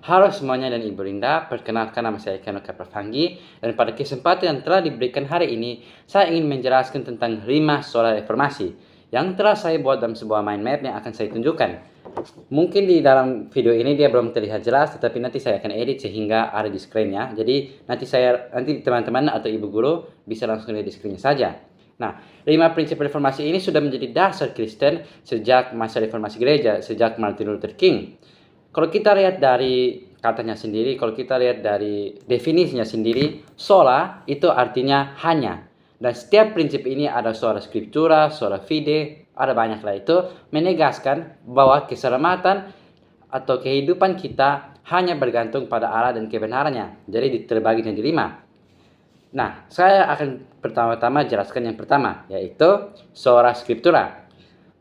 Halo semuanya dan Ibu Linda, perkenalkan nama saya Keno Kaprafanggi, dan pada kesempatan yang telah diberikan hari ini, saya ingin menjelaskan tentang 5 sola reformasi yang telah saya buat dalam sebuah mind map yang akan saya tunjukkan. Mungkin di dalam video ini dia belum terlihat jelas, tetapi nanti saya akan edit sehingga ada di screen ya. Jadi nanti teman-teman atau ibu guru bisa langsung lihat di screennya saja. Nah, 5 prinsip reformasi ini sudah menjadi dasar Kristen sejak masa reformasi gereja, sejak Martin Luther King. Kalau kita lihat dari katanya sendiri, kalau kita lihat dari definisinya sendiri, sola itu artinya hanya. Dan setiap prinsip ini ada sola scriptura, sola fide, ada banyak lah itu menegaskan bahwa keselamatan atau kehidupan kita hanya bergantung pada Allah dan kebenarannya. Jadi terbagi menjadi 5. Nah, saya akan pertama-tama jelaskan yang pertama, yaitu sola scriptura.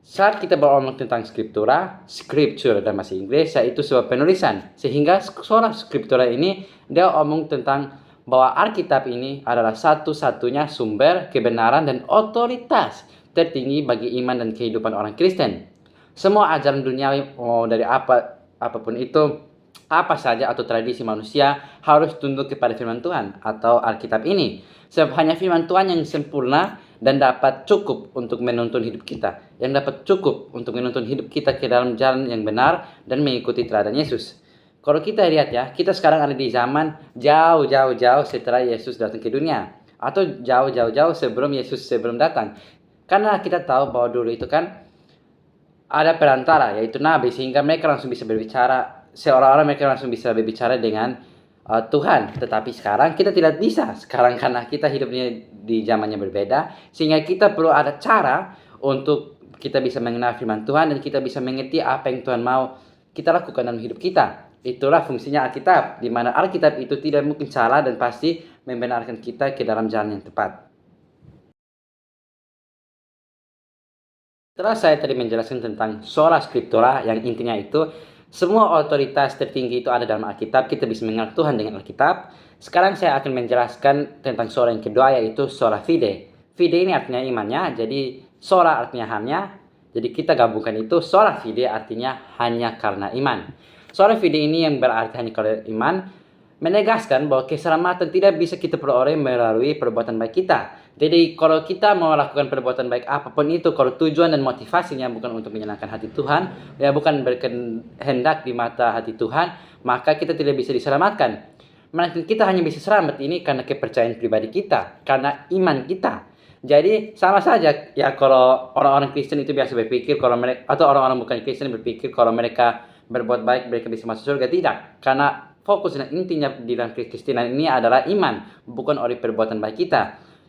Saat kita beromong tentang scripture dalam bahasa Inggris, yaitu sebuah penulisan. Sehingga sola scriptura ini dia omong tentang bahwa Alkitab ini adalah satu-satunya sumber kebenaran dan otoritas tertinggi bagi iman dan kehidupan orang Kristen. Semua ajaran duniawi, dari apapun itu, apa saja atau tradisi manusia harus tunduk kepada firman Tuhan atau Alkitab ini. Sebab hanya firman Tuhan yang sempurna dan dapat cukup untuk menuntun hidup kita. Yang dapat cukup untuk menuntun hidup kita ke dalam jalan yang benar dan mengikuti teladan Yesus. Kalau kita lihat ya, kita sekarang ada di zaman jauh setelah Yesus datang ke dunia. Atau jauh sebelum Yesus datang. Karena kita tahu bahwa dulu itu kan ada perantara, yaitu nabi, sehingga mereka langsung bisa berbicara, seolah-olah mereka langsung bisa berbicara dengan Tuhan. Tetapi sekarang kita tidak bisa. Sekarang karena kita hidupnya di zamannya berbeda, sehingga kita perlu ada cara untuk kita bisa mengenal firman Tuhan dan kita bisa mengerti apa yang Tuhan mau kita lakukan dalam hidup kita. Itulah fungsinya Alkitab, di mana Alkitab itu tidak mungkin salah dan pasti membenarkan kita ke dalam jalan yang tepat. Setelah saya tadi menjelaskan tentang sola scriptura yang intinya itu semua otoritas tertinggi itu ada dalam Alkitab, kita bisa mengenal Tuhan dengan Alkitab. Sekarang saya akan menjelaskan tentang sola yang kedua, yaitu sola fide. Fide ini artinya imannya, jadi sola artinya hanya. Jadi kita gabungkan itu, sola fide artinya hanya karena iman. Sola fide ini yang berarti hanya karena iman, menegaskan bahwa keselamatan tidak bisa kita peroleh melalui perbuatan baik kita. Jadi kalau kita mau melakukan perbuatan baik apapun itu, kalau tujuan dan motivasinya bukan untuk menyenangkan hati Tuhan, ya bukan berkehendak di mata hati Tuhan, maka kita tidak bisa diselamatkan. Melainkan kita hanya bisa selamat ini karena kepercayaan pribadi kita, karena iman kita. Jadi sama saja ya kalau orang-orang Kristen itu biasa berpikir kalau mereka, atau orang-orang bukan Kristen berpikir kalau mereka berbuat baik mereka bisa masuk surga. Tidak, karena fokus dan intinya di dalam Kristen ini adalah iman, bukan oleh perbuatan baik kita.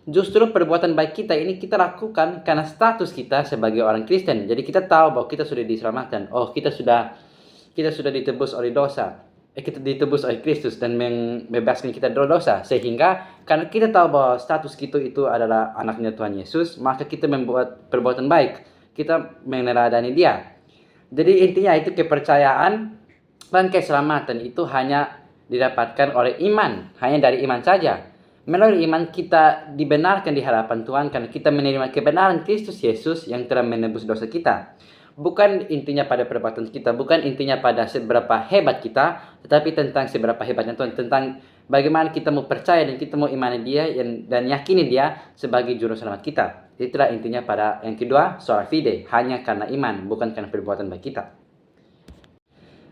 Justru perbuatan baik kita ini kita lakukan karena status kita sebagai orang Kristen. Jadi kita tahu bahwa kita sudah diselamatkan. Oh, kita sudah ditebus oleh dosa. Kita ditebus oleh Kristus dan membebaskan kita dari dosa. Sehingga karena kita tahu bahwa status kita itu adalah anaknya Tuhan Yesus, maka kita membuat perbuatan baik. Kita meneladani Dia. Jadi intinya itu kepercayaan dan keselamatan itu hanya didapatkan oleh iman, hanya dari iman saja. Melalui iman kita dibenarkan di hadapan Tuhan karena kita menerima kebenaran Kristus Yesus yang telah menebus dosa kita. Bukan intinya pada perbuatan kita, bukan intinya pada seberapa hebat kita, tetapi tentang seberapa hebatnya Tuhan, tentang bagaimana kita mau percaya dan kita mau imani Dia dan yakini Dia sebagai juru selamat kita. Itulah intinya pada yang kedua, sola fide, hanya karena iman, bukan karena perbuatan baik kita.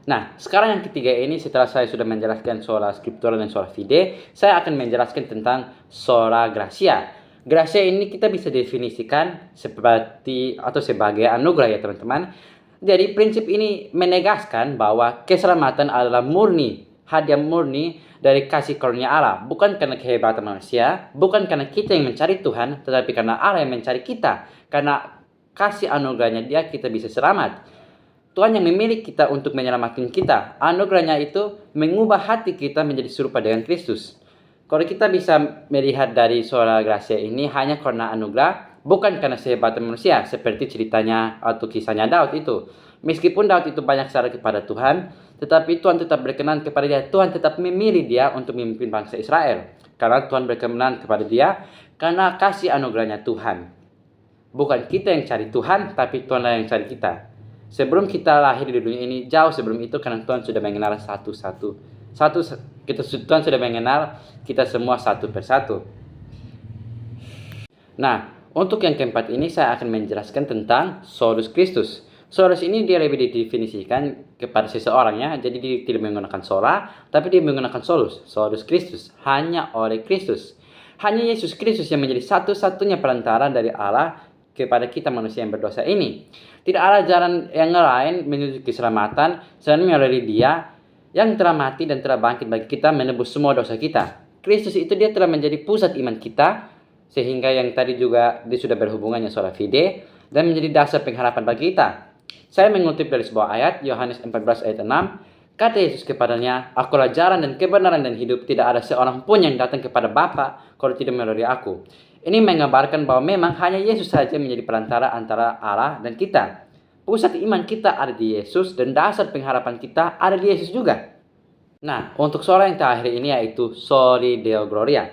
Nah, sekarang yang ketiga ini setelah saya sudah menjelaskan sola scriptura dan sola fide, saya akan menjelaskan tentang sola gratia. Gratia ini kita bisa definisikan seperti atau sebagai anugerah ya teman-teman. Jadi prinsip ini menegaskan bahwa keselamatan adalah murni, hadiah murni dari kasih karunia Allah. Bukan karena kehebatan manusia, bukan karena kita yang mencari Tuhan, tetapi karena Allah yang mencari kita. Karena kasih anugerahnya Dia kita bisa selamat. Tuhan yang memilih kita untuk menyelamatkan kita. Anugerahnya itu mengubah hati kita menjadi serupa dengan Kristus. Kalau kita bisa melihat dari sola gratia ini hanya karena anugerah, bukan karena kehebatan manusia, seperti ceritanya atau kisahnya Daud itu. Meskipun Daud itu banyak salah kepada Tuhan, tetapi Tuhan tetap berkenan kepada dia. Tuhan tetap memilih dia untuk memimpin bangsa Israel. Karena Tuhan berkenan kepada dia, karena kasih anugerahnya Tuhan. Bukan kita yang cari Tuhan, tapi Tuhanlah yang cari kita. Sebelum kita lahir di dunia ini, jauh sebelum itu, karena Tuhan sudah mengenal Tuhan sudah mengenal kita semua satu persatu. Nah, untuk yang keempat ini saya akan menjelaskan tentang solus Christus. Solus ini dia lebih didefinisikan kepada seseorang ya. Jadi dia tidak menggunakan sola, tapi dia menggunakan solus Christus, hanya oleh Kristus. Hanya Yesus Kristus yang menjadi satu-satunya perantara dari Allah kepada kita manusia yang berdosa ini. Tidak ada jalan yang lain menuju keselamatan selain melalui Dia yang telah mati dan telah bangkit bagi kita menebus semua dosa kita. Kristus itu dia telah menjadi pusat iman kita, sehingga yang tadi juga dia sudah berhubungannya sola fide dan menjadi dasar pengharapan bagi kita. Saya mengutip dari sebuah ayat, Yohanes 14 ayat 6, kata Yesus kepadanya, "Akulah jalan dan kebenaran dan hidup, tidak ada seorang pun yang datang kepada Bapa kalau tidak melalui aku." Ini mengabarkan bahwa memang hanya Yesus saja menjadi perantara antara Allah dan kita. Pusat iman kita ada di Yesus dan dasar pengharapan kita ada di Yesus juga. Nah, untuk sola yang terakhir ini yaitu Soli Deo Gloria.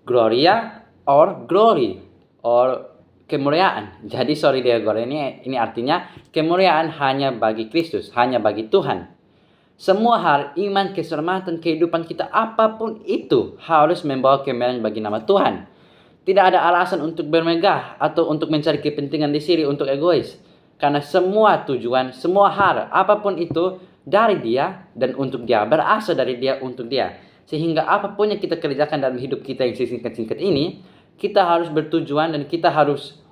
Gloria or glory or kemuliaan. Jadi Soli Deo Gloria ini artinya kemuliaan hanya bagi Kristus, hanya bagi Tuhan. Semua hal, iman, keselamatan, kehidupan kita, apapun itu harus membawa kemuliaan bagi nama Tuhan. Tidak ada alasan untuk bermegah atau untuk mencari kepentingan di sini untuk egois. Karena semua tujuan, semua hal, apapun itu dari Dia dan untuk Dia, berasal dari Dia untuk Dia. Sehingga apapun yang kita kerjakan dalam hidup kita yang singkat-singkat ini, kita harus bertujuan dan kita harus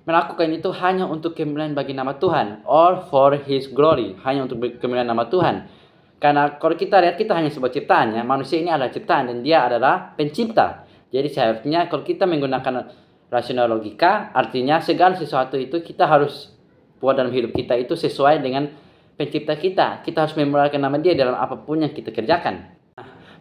melakukan itu hanya untuk kemuliaan bagi nama Tuhan. Or for His glory, hanya untuk kemuliaan nama Tuhan. Karena kalau kita lihat, kita hanya sebuah ciptaan ya. Manusia ini adalah ciptaan dan Dia adalah pencipta. Jadi seharusnya kalau kita menggunakan rasional logika, artinya segala sesuatu itu kita harus buat dalam hidup kita itu sesuai dengan pencipta kita. Kita harus memuliakan nama Dia dalam apapun yang kita kerjakan.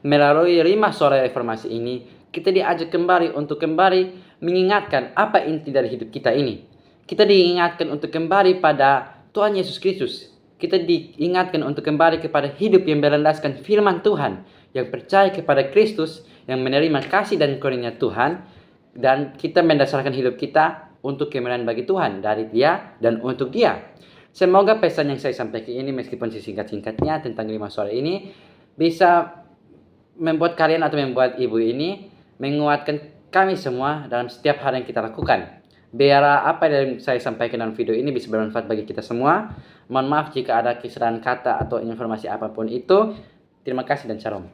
Melalui 5 sola reformasi ini, kita diajak kembali untuk kembali mengingatkan apa inti dari hidup kita ini. Kita diingatkan untuk kembali pada Tuhan Yesus Kristus. Kita diingatkan untuk kembali kepada hidup yang berlandaskan firman Tuhan, yang percaya kepada Kristus, yang menerima kasih dan karunia Tuhan, dan kita mendasarkan hidup kita untuk kemuliaan bagi Tuhan dari Dia dan untuk Dia. Semoga pesan yang saya sampaikan ini, meskipun singkat-singkatnya tentang 5 soal ini, bisa membuat kalian atau membuat ibu ini menguatkan kami semua dalam setiap hal yang kita lakukan. Biar apa yang saya sampaikan dalam video ini bisa bermanfaat bagi kita semua. Mohon maaf jika ada kesalahan kata atau informasi apapun itu. Terima kasih dan shalom.